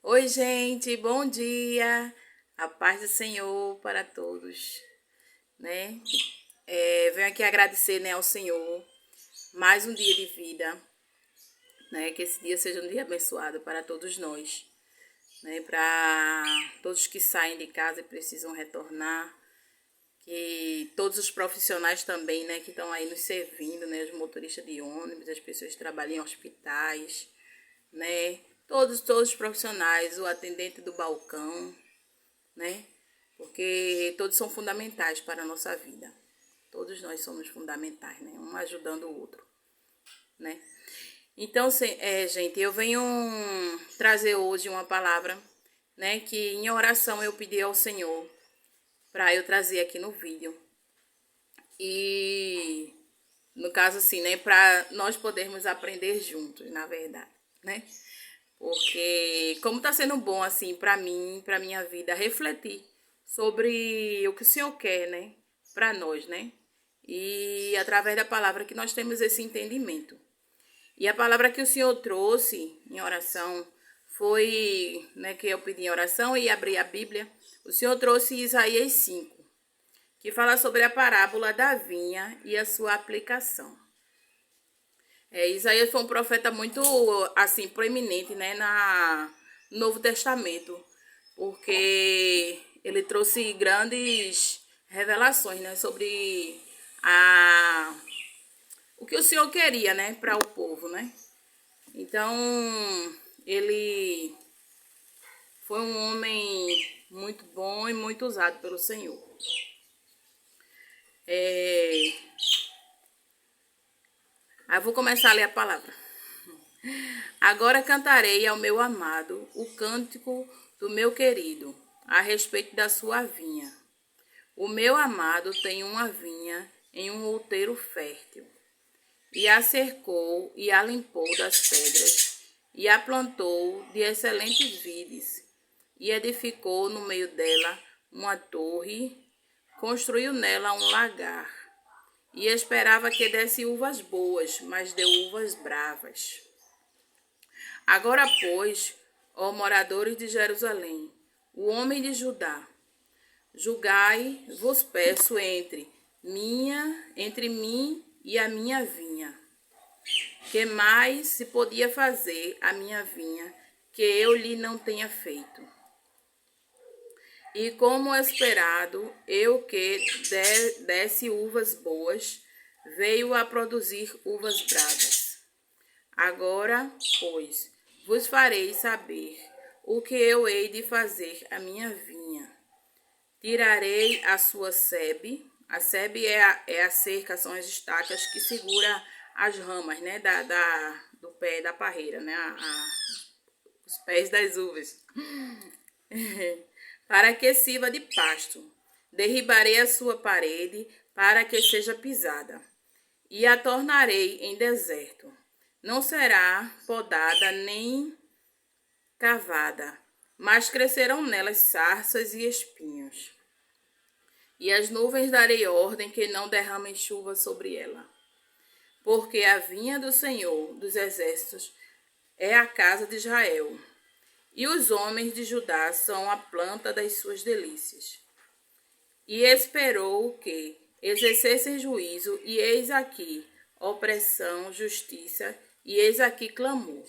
Oi, gente, bom dia. A paz do Senhor para todos, né? Venho aqui agradecer, né, ao Senhor mais um dia de vida, né? Que esse dia seja um dia abençoado para todos nós, né? Para todos que saem de casa e precisam retornar, que todos os profissionais também, né, que estão aí nos servindo, né, os motoristas de ônibus, as pessoas que trabalham em hospitais, né? Todos os profissionais, o atendente do balcão, né? Porque todos são fundamentais para a nossa vida. Todos nós somos fundamentais, né? Um ajudando o outro, né? Então, gente, eu venho trazer hoje uma palavra, né? Que em oração eu pedi ao Senhor para eu trazer aqui no vídeo. E, no caso assim, né? Para nós podermos aprender juntos, na verdade, né? Porque como está sendo bom, assim, para mim, para minha vida, refletir sobre o que o Senhor quer, né? Para nós, né? E através da palavra que nós temos esse entendimento. E a palavra que o Senhor trouxe em oração foi, né, que eu pedi em oração e abri a Bíblia. O Senhor trouxe Isaías 5, que fala sobre a parábola da vinha e a sua aplicação. Isaías foi um profeta muito, assim, proeminente, né, no Novo Testamento, porque ele trouxe grandes revelações, né, sobre o que o Senhor queria, né, para o povo, né. Então, ele foi um homem muito bom e muito usado pelo Senhor. Aí eu vou começar a ler a palavra. Agora cantarei ao meu amado o cântico do meu querido, a respeito da sua vinha. O meu amado tem uma vinha em um outeiro fértil, e a cercou e a limpou das pedras, e a plantou de excelentes vides, e edificou no meio dela uma torre, construiu nela um lagar, e esperava que desse uvas boas, mas deu uvas bravas. Agora, pois, ó moradores de Jerusalém, o homem de Judá, julgai, vos peço, entre mim e a minha vinha. Que mais se podia fazer a minha vinha que eu lhe não tenha feito? E como esperado, eu que desse uvas boas, veio a produzir uvas bravas. Agora, pois, vos farei saber o que eu hei de fazer à minha vinha. Tirarei a sua sebe. A sebe é a cerca, são as estacas que segura as ramas, né, do pé da parreira, né, os pés das uvas. Para que sirva de pasto. Derribarei a sua parede para que seja pisada, e a tornarei em deserto. Não será podada nem cavada, mas crescerão nelas sarças e espinhos. E as nuvens darei ordem que não derramem chuva sobre ela. Porque a vinha do Senhor dos exércitos é a casa de Israel, e os homens de Judá são a planta das suas delícias. E esperou que exercessem juízo, e eis aqui opressão, justiça, e eis aqui clamor.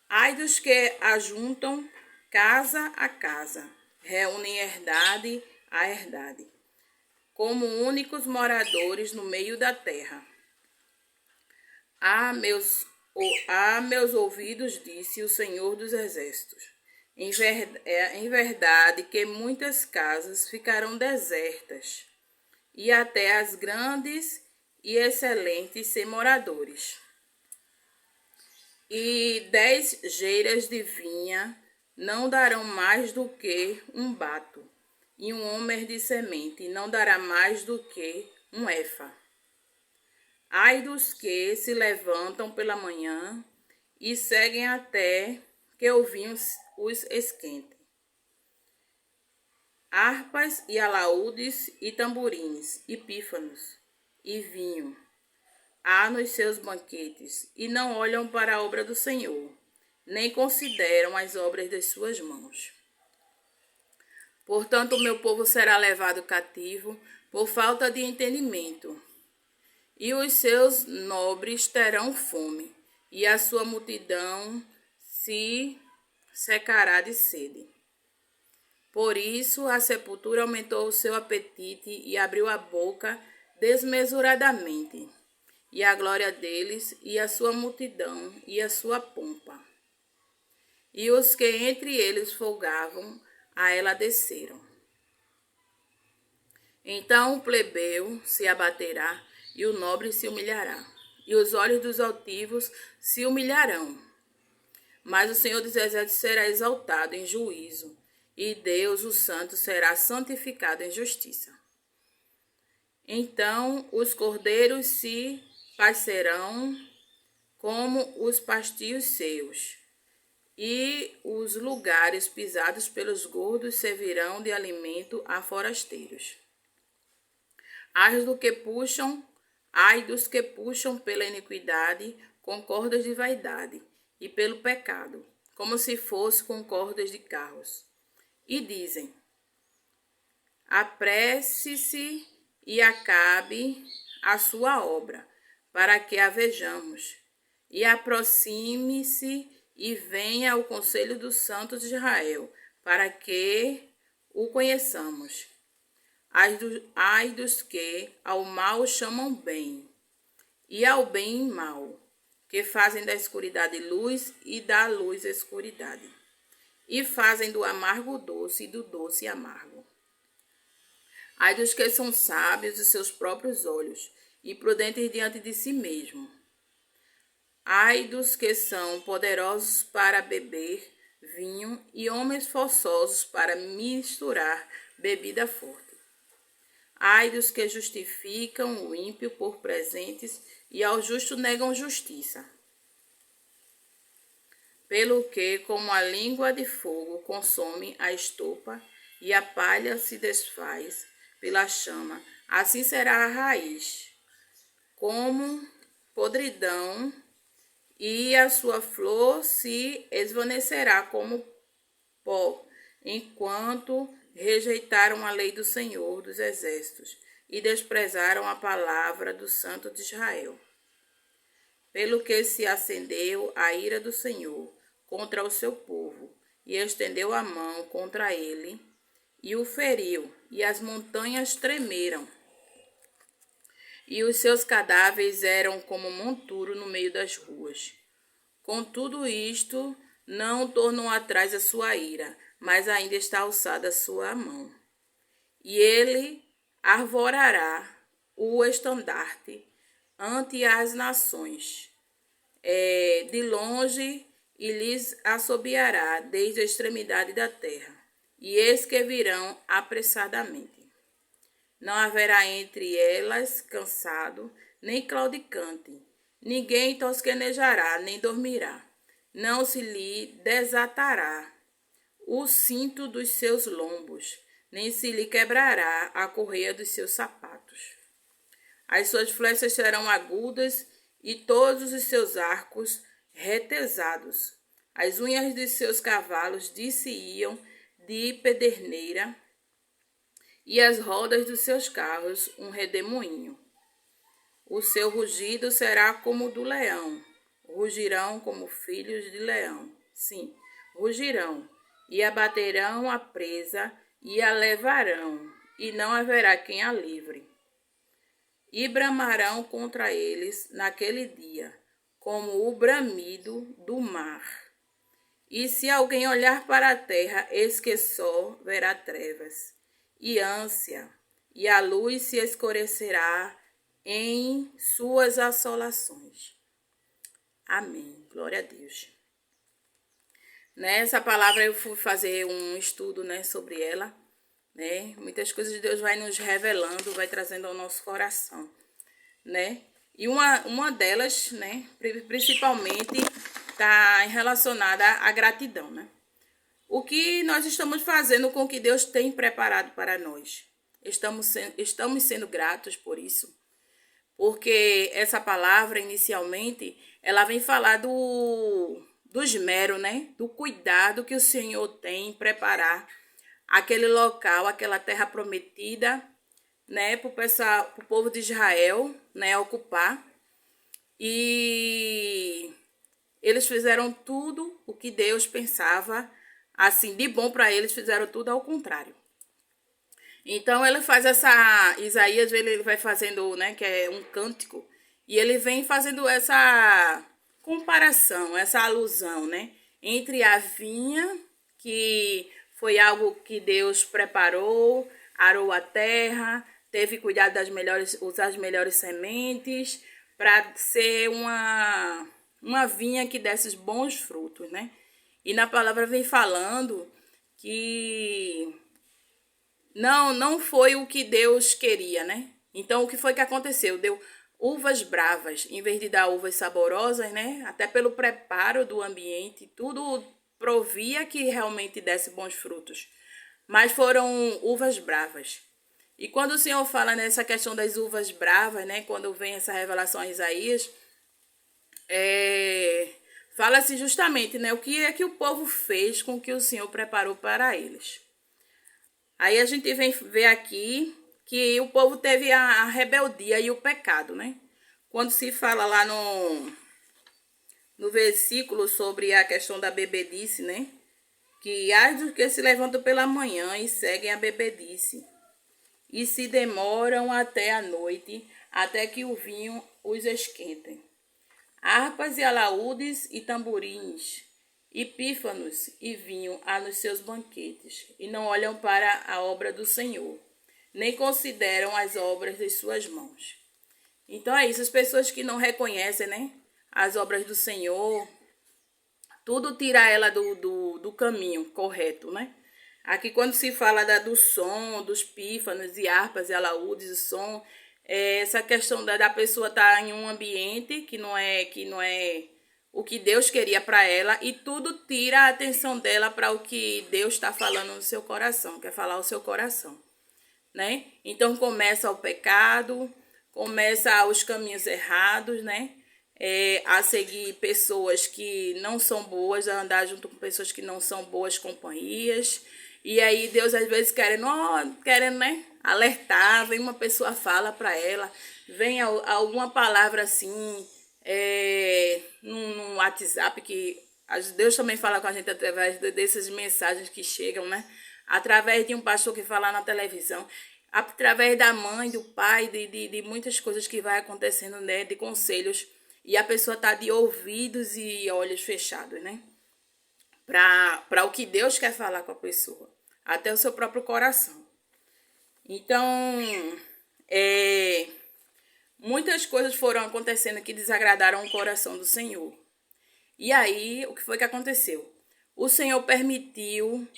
Ai dos que ajuntam casa a casa, reúnem herdade a herdade, como únicos moradores no meio da terra. A meus ouvidos, disse o Senhor dos Exércitos, em verdade que muitas casas ficarão desertas, e até as grandes e excelentes sem moradores. E 10 geiras de vinha não darão mais do que um bato, e um homer de semente não dará mais do que um efa. Ai dos que se levantam pela manhã e seguem até que o vinho os esquente. Harpas e alaúdes e tamborins e pífanos e vinho há nos seus banquetes, e não olham para a obra do Senhor, nem consideram as obras das suas mãos. Portanto, o meu povo será levado cativo por falta de entendimento, e os seus nobres terão fome, e a sua multidão se secará de sede. Por isso, a sepultura aumentou o seu apetite e abriu a boca desmesuradamente, e a glória deles, e a sua multidão, e a sua pompa. E os que entre eles folgavam, a ela desceram. Então o plebeu se abaterá, e o nobre se humilhará, e os olhos dos altivos se humilharão. Mas o Senhor dos Exércitos será exaltado em juízo, e Deus, o Santo, será santificado em justiça. Então os cordeiros se pascerão como os pastios seus, e os lugares pisados pelos gordos servirão de alimento a forasteiros. Ai dos que puxam pela iniquidade com cordas de vaidade, e pelo pecado, como se fosse com cordas de carros. E dizem: apresse-se e acabe a sua obra, para que a vejamos. E aproxime-se e venha ao conselho dos santos de Israel, para que o conheçamos. Ai dos que ao mal chamam bem, e ao bem mal, que fazem da escuridade luz e da luz escuridade, e fazem do amargo doce e do doce amargo. Ai dos que são sábios de seus próprios olhos, e prudentes diante de si mesmo. Ai dos que são poderosos para beber vinho, e homens forçosos para misturar bebida forte. Ai dos que justificam o ímpio por presentes, e ao justo negam justiça. Pelo que, como a língua de fogo consome a estopa, e a palha se desfaz pela chama, assim será a raiz, como podridão, e a sua flor se esvanecerá como pó, enquanto rejeitaram a lei do Senhor dos Exércitos e desprezaram a palavra do Santo de Israel. Pelo que se acendeu a ira do Senhor contra o seu povo, e estendeu a mão contra ele, e o feriu, e as montanhas tremeram. E os seus cadáveres eram como monturo no meio das ruas. Com tudo isto, não tornou atrás a sua ira, mas ainda está alçada a sua mão. E ele arvorará o estandarte ante as nações, de longe, e lhes assobiará desde a extremidade da terra. E eis que virão apressadamente. Não haverá entre elas cansado, nem claudicante. Ninguém tosquenejará, nem dormirá. Não se lhe desatará o cinto dos seus lombos, nem se lhe quebrará a correia dos seus sapatos. As suas flechas serão agudas e todos os seus arcos retesados. As unhas de seus cavalos dir-se-iam de pederneira, e as rodas dos seus carros um redemoinho. O seu rugido será como o do leão, rugirão como filhos de leão. Sim, rugirão, e abaterão a presa, e a levarão, e não haverá quem a livre. E bramarão contra eles naquele dia, como o bramido do mar. E se alguém olhar para a terra, eis que só verá trevas e ânsia, e a luz se escurecerá em suas assolações. Amém. Glória a Deus. Nessa palavra eu fui fazer um estudo, sobre ela, Muitas coisas Deus vai nos revelando, vai trazendo ao nosso coração, E uma delas, principalmente, está relacionada à gratidão, O que nós estamos fazendo com o que Deus tem preparado para nós? Estamos sendo gratos por isso? Porque essa palavra, inicialmente, ela vem falar do esmero, né? Do cuidado que o Senhor tem em preparar aquele local, aquela terra prometida, né? Para o povo de Israel, né? Ocupar. E eles fizeram tudo o que Deus pensava, assim, de bom para eles, fizeram tudo ao contrário. Então ele faz Isaías, ele vai fazendo, né, que é um cântico, e ele vem fazendo essa comparação, essa alusão, né, entre a vinha, que foi algo que Deus preparou, arou a terra, teve cuidado usar as melhores sementes, para ser uma vinha que desse os bons frutos, né? E na palavra vem falando que não foi o que Deus queria, né? Então, o que foi que aconteceu? Deu uvas bravas, em vez de dar uvas saborosas, né? Até pelo preparo do ambiente, tudo provia que realmente desse bons frutos. Mas foram uvas bravas. E quando o Senhor fala nessa questão das uvas bravas, né? Quando vem essa revelação a Isaías, fala-se justamente, né? O que é que o povo fez com o que o Senhor preparou para eles. Aí a gente vem ver aqui que o povo teve a rebeldia e o pecado, né? Quando se fala lá no versículo sobre a questão da bebedice, né? Que ai dos que se levantam pela manhã e seguem a bebedice, e se demoram até a noite, até que o vinho os esquentem. Harpas e alaúdes e tamborins, e pífanos e vinho há nos seus banquetes, e não olham para a obra do Senhor, nem consideram as obras de suas mãos. Então é isso, as pessoas que não reconhecem, né, as obras do Senhor, tudo tira ela do caminho correto, né? Aqui quando se fala do som, dos pífanos e harpas e alaúdes, o som, essa questão da pessoa estar em um ambiente que não é o que Deus queria para ela, e tudo tira a atenção dela para o que Deus está falando no seu coração, quer falar o seu coração, né? Então começa o pecado, começa os caminhos errados, né? A seguir pessoas que não são boas, a andar junto com pessoas que não são boas companhias. E aí Deus às vezes querendo, né, alertar, vem uma pessoa fala para ela, vem alguma palavra assim, no WhatsApp, que Deus também fala com a gente através dessas mensagens que chegam, né? Através de um pastor que fala na televisão, através da mãe, do pai, de muitas coisas que vai acontecendo, né? De conselhos, e a pessoa tá de ouvidos e olhos fechados, né? Para o que Deus quer falar com a pessoa, até o seu próprio coração. Então, muitas coisas foram acontecendo que desagradaram o coração do Senhor. E aí, o que foi que aconteceu? O Senhor permitiu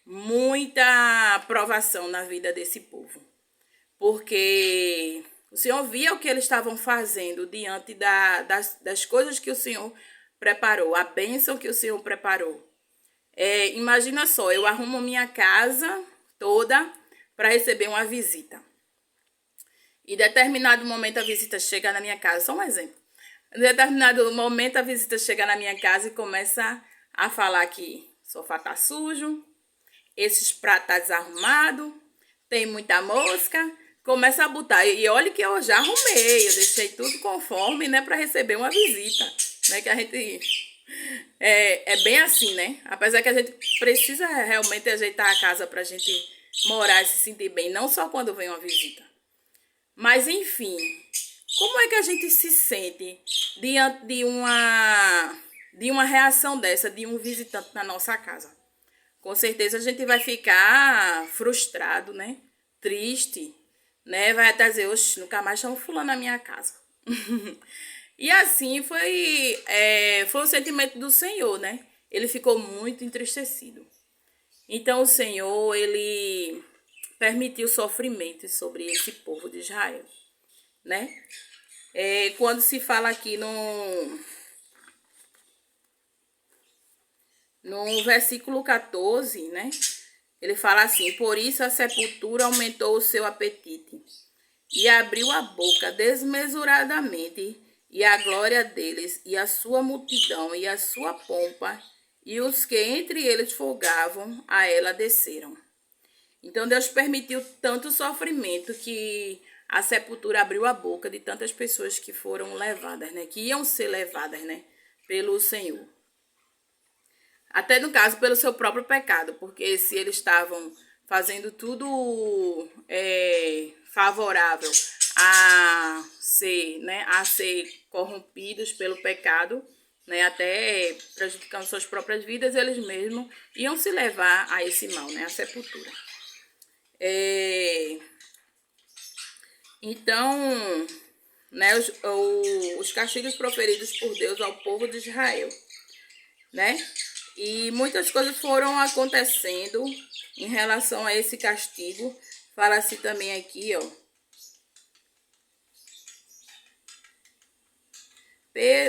muita provação na vida desse povo, porque o Senhor via o que eles estavam fazendo diante das coisas que o Senhor preparou, a bênção que o Senhor preparou. Imagina só, eu arrumo minha casa toda para receber uma visita. E em determinado momento a visita chega na minha casa, só um exemplo. Em determinado momento a visita chega na minha casa e começa a falar que o sofá tá sujo, esses pratos tá desarrumados, tem muita mosca, começa a botar. E olha que eu já arrumei, eu deixei tudo conforme, né, para receber uma visita, né, que a gente... É bem assim, né? Apesar que a gente precisa realmente ajeitar a casa pra gente morar e se sentir bem, não só quando vem uma visita. Mas, enfim, como é que a gente se sente diante de uma reação dessa, de um visitante na nossa casa? Com certeza a gente vai ficar frustrado, né? Triste, né? Vai até dizer, oxe, nunca mais chamo fulano na minha casa. E assim foi o sentimento do Senhor, né? Ele ficou muito entristecido. Então o Senhor, ele permitiu sofrimento sobre esse povo de Israel, né? Quando se fala aqui no versículo 14, né? Ele fala assim, por isso a sepultura aumentou o seu apetite e abriu a boca desmesuradamente, e a glória deles, e a sua multidão, e a sua pompa, e os que entre eles folgavam, a ela desceram. Então Deus permitiu tanto sofrimento que a sepultura abriu a boca de tantas pessoas que foram levadas, né? Que iam ser levadas, né? Pelo Senhor. Até no caso, pelo seu próprio pecado, porque se eles estavam fazendo tudo favorável a ser corrompidos pelo pecado, né, até prejudicando suas próprias vidas, eles mesmos iam se levar a esse mal, né, a sepultura. Então, né, os castigos proferidos por Deus ao povo de Israel, né? E muitas coisas foram acontecendo em relação a esse castigo. Fala-se também aqui, ó.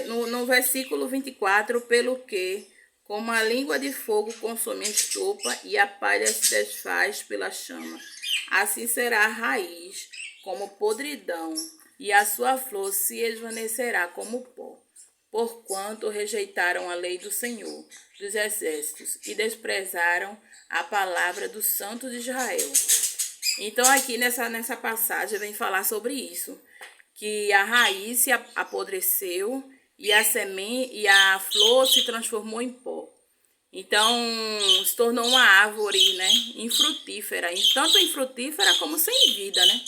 No versículo 24, pelo que, como a língua de fogo consome a estopa e a palha se desfaz pela chama, assim será a raiz como podridão, e a sua flor se esvanecerá como pó, porquanto rejeitaram a lei do Senhor dos exércitos e desprezaram a palavra do Santo de Israel. Então aqui nessa passagem vem falar sobre isso, que a raiz se apodreceu e a semente e a flor se transformou em pó. Então se tornou uma árvore, né, infrutífera, tanto infrutífera como sem vida, né?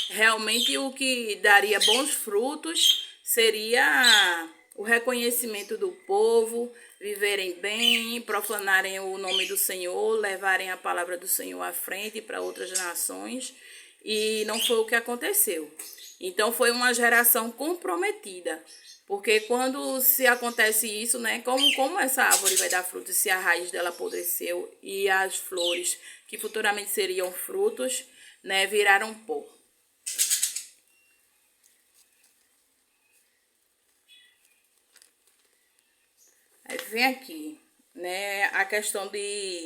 Realmente o que daria bons frutos seria o reconhecimento do povo, viverem bem, profanarem o nome do Senhor, levarem a palavra do Senhor à frente para outras nações, e não foi o que aconteceu. Então foi uma geração comprometida, porque quando se acontece isso, né, como essa árvore vai dar frutos se a raiz dela apodreceu e as flores que futuramente seriam frutos, né, viraram pó. Aí vem aqui, né, a questão deixa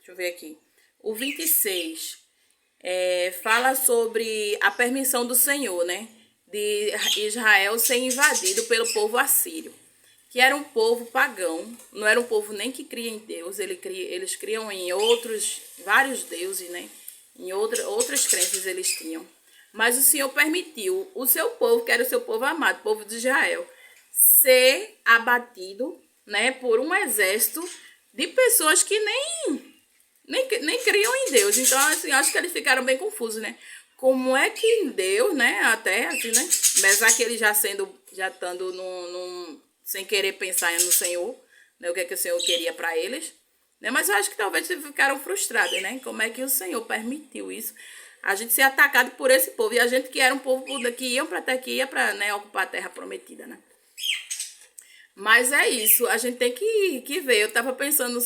eu ver aqui, o 26 fala sobre a permissão do Senhor, né, de Israel ser invadido pelo povo assírio, que era um povo pagão, não era um povo nem que cria em Deus, eles criam em vários deuses, né, em outras crenças eles tinham. Mas o Senhor permitiu o seu povo, que era o seu povo amado, o povo de Israel, ser abatido, né, por um exército de pessoas que nem criam em Deus. Então, assim, acho que eles ficaram bem confusos, né? Como é que Deus, né, até assim, né, apesar que ele já estando sem querer pensar no Senhor, né, o que é que o Senhor queria para eles, né? Mas eu acho que talvez eles ficaram frustrados, né? Como é que o Senhor permitiu isso? A gente ser atacado por esse povo. E a gente que era um povo que ia para, né, ocupar a terra prometida, né? Mas é isso, a gente tem que ver. Eu estava pensando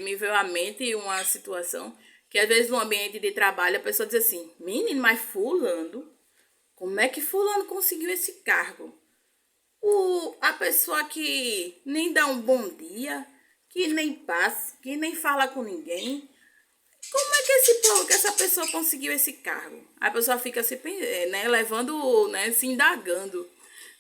me veio à mente uma situação que às vezes no ambiente de trabalho a pessoa diz assim, menino, mas fulano, como é que fulano conseguiu esse cargo? A pessoa que nem dá um bom dia, que nem passa, que nem fala com ninguém. Como é que essa pessoa conseguiu esse cargo? A pessoa fica né, levando, né, se indagando,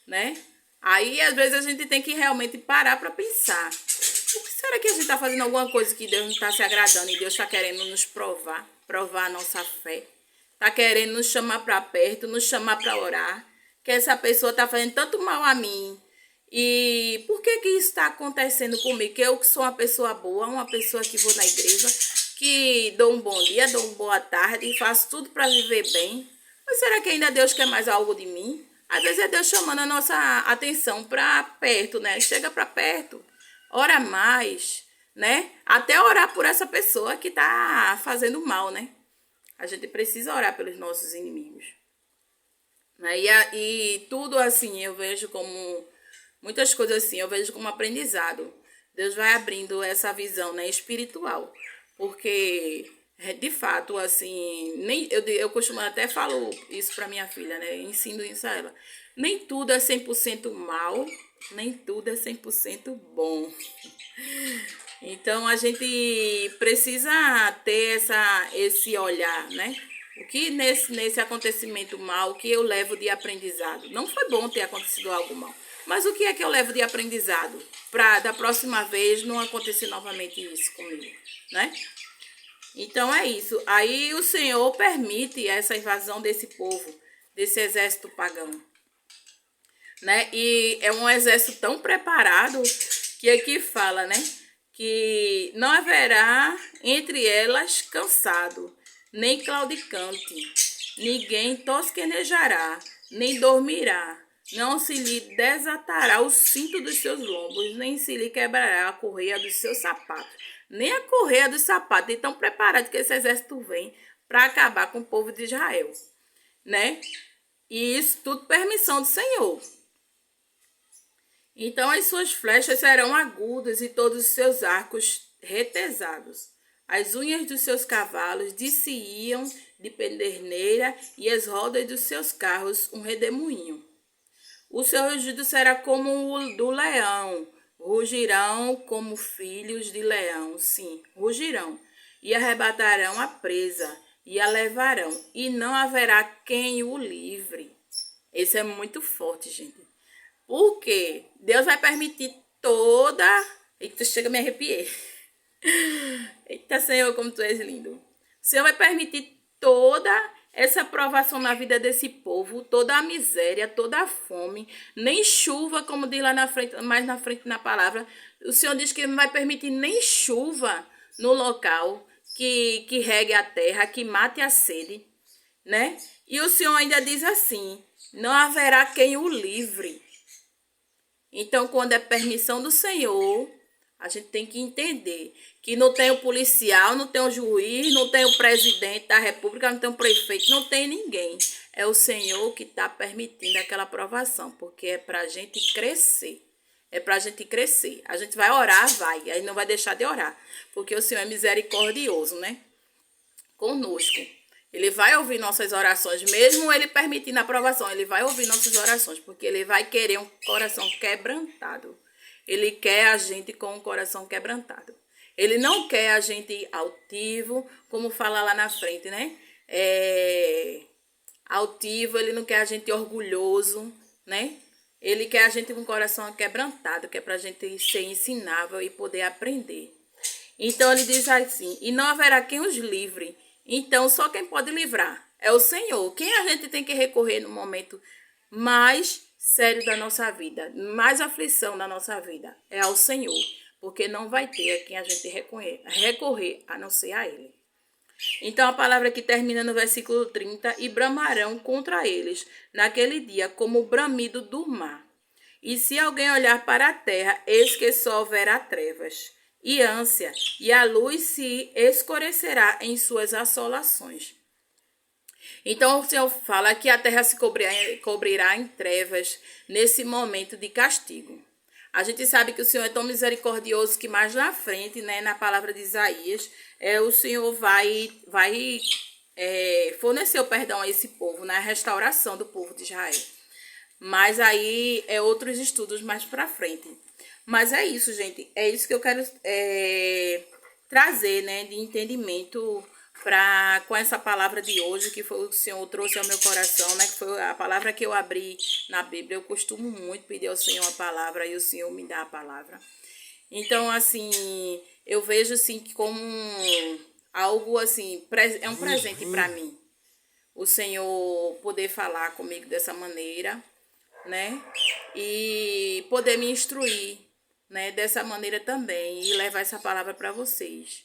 né? Aí, às vezes, a gente tem que realmente parar para pensar. Será que a gente está fazendo alguma coisa que Deus não está se agradando e Deus está querendo nos provar a nossa fé? Está querendo nos chamar para perto, nos chamar para orar? Que essa pessoa está fazendo tanto mal a mim. E por que isso está acontecendo comigo? Que eu que sou uma pessoa boa, uma pessoa que vou na igreja, que dou um bom dia, dou uma boa tarde, faço tudo para viver bem. Mas será que ainda Deus quer mais algo de mim? Às vezes é Deus chamando a nossa atenção para perto, né? Chega para perto, ora mais, né? Até orar por essa pessoa que está fazendo mal, né? A gente precisa orar pelos nossos inimigos. Né? E tudo assim, eu vejo como muitas coisas assim, eu vejo como aprendizado. Deus vai abrindo essa visão, né, espiritual. Porque, de fato, assim, eu costumo até falo isso para minha filha, né, ensino isso a ela. Nem tudo é 100% mal, nem tudo é 100% bom. Então, a gente precisa ter esse olhar, né, O que nesse acontecimento mal, o que eu levo de aprendizado? Não foi bom ter acontecido algo mal. Mas o que é que eu levo de aprendizado? Para da próxima vez não acontecer novamente isso comigo, né? Então é isso. Aí o Senhor permite essa invasão desse povo, desse exército pagão, né? E é um exército tão preparado que aqui fala, né? Que não haverá entre elas cansado, nem claudicante, ninguém tosquenejará, nem dormirá, não se lhe desatará o cinto dos seus lombos, nem se lhe quebrará a correia dos seus sapatos, nem a correia dos sapatos. Então, preparado que esse exército vem para acabar com o povo de Israel, né? E isso tudo permissão do Senhor. Então as suas flechas serão agudas e todos os seus arcos retesados. As unhas dos seus cavalos dir-se-iam de pederneira e as rodas dos seus carros um redemoinho. O seu rugido será como o do leão, rugirão como filhos de leão, sim, rugirão, e arrebatarão a presa, e a levarão, e não haverá quem o livre. Esse é muito forte, gente. Porque Deus vai permitir toda... Eita, chega, me arrepiei. Eita, Senhor, como tu és lindo. O Senhor vai permitir toda essa provação na vida desse povo, toda a miséria, toda a fome, nem chuva, como diz lá na frente, mais na frente na palavra. O Senhor diz que não vai permitir nem chuva no local que regue a terra, que mate a sede, né? E o Senhor ainda diz assim, não haverá quem o livre. Então, quando é permissão do Senhor, a gente tem que entender que não tem o policial, não tem o juiz, não tem o presidente da república, não tem o prefeito, não tem ninguém. É o Senhor que está permitindo aquela aprovação, porque é para a gente crescer. É para a gente crescer. A gente vai orar, vai, aí não vai deixar de orar, porque o Senhor é misericordioso, né? Conosco. Ele vai ouvir nossas orações, mesmo ele permitindo a aprovação, ele vai ouvir nossas orações, porque ele vai querer um coração quebrantado. Ele quer a gente com um coração quebrantado. Ele não quer a gente altivo, como fala lá na frente, né? Altivo, ele não quer a gente orgulhoso, né? Ele quer a gente com o coração quebrantado, que é pra gente ser ensinável e poder aprender. Então ele diz assim, e não haverá quem os livre. Então, só quem pode livrar é o Senhor. Quem a gente tem que recorrer no momento mais sério da nossa vida, mais aflição da nossa vida, é ao Senhor. Porque não vai ter a quem a gente recorrer a não ser a Ele. Então, a palavra que termina no versículo 30, e bramarão contra eles naquele dia como o bramido do mar. E se alguém olhar para a terra, eis que só haverá trevas e ânsia, e a luz se escurecerá em suas assolações. Então o Senhor fala que a terra se cobrirá em trevas nesse momento de castigo. A gente sabe que o Senhor é tão misericordioso que mais na frente, né, na palavra de Isaías, o Senhor vai fornecer o perdão a esse povo, na restauração do povo de Israel. Mas aí é outros estudos mais pra frente. Mas é isso, gente. É isso que eu quero trazer, né, de entendimento com essa palavra de hoje, que foi o que o Senhor trouxe ao meu coração, né, que foi a palavra que eu abri na Bíblia. Eu costumo muito pedir ao Senhor a palavra e o Senhor me dá a palavra. Então, assim, eu vejo, assim, como algo, assim, é um presente para mim. O Senhor poder falar comigo dessa maneira, né, e poder me instruir, né, dessa maneira também, e levar essa palavra para vocês,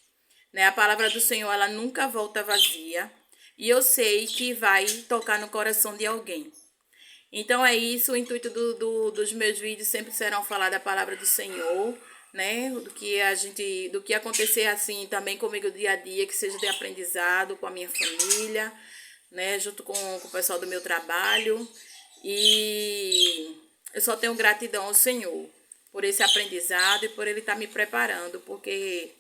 né? A palavra do Senhor, ela nunca volta vazia, e eu sei que vai tocar no coração de alguém. Então é isso, o intuito dos meus vídeos sempre serão falar da palavra do Senhor, né, do que acontecer assim também comigo dia a dia, que seja de aprendizado com a minha família, né, junto com o pessoal do meu trabalho. E eu só tenho gratidão ao Senhor por esse aprendizado e por Ele estar me preparando, porque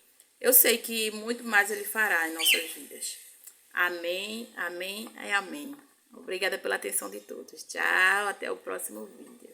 eu sei que muito mais Ele fará em nossas vidas. Amém, amém e amém. Obrigada pela atenção de todos. Tchau, até o próximo vídeo.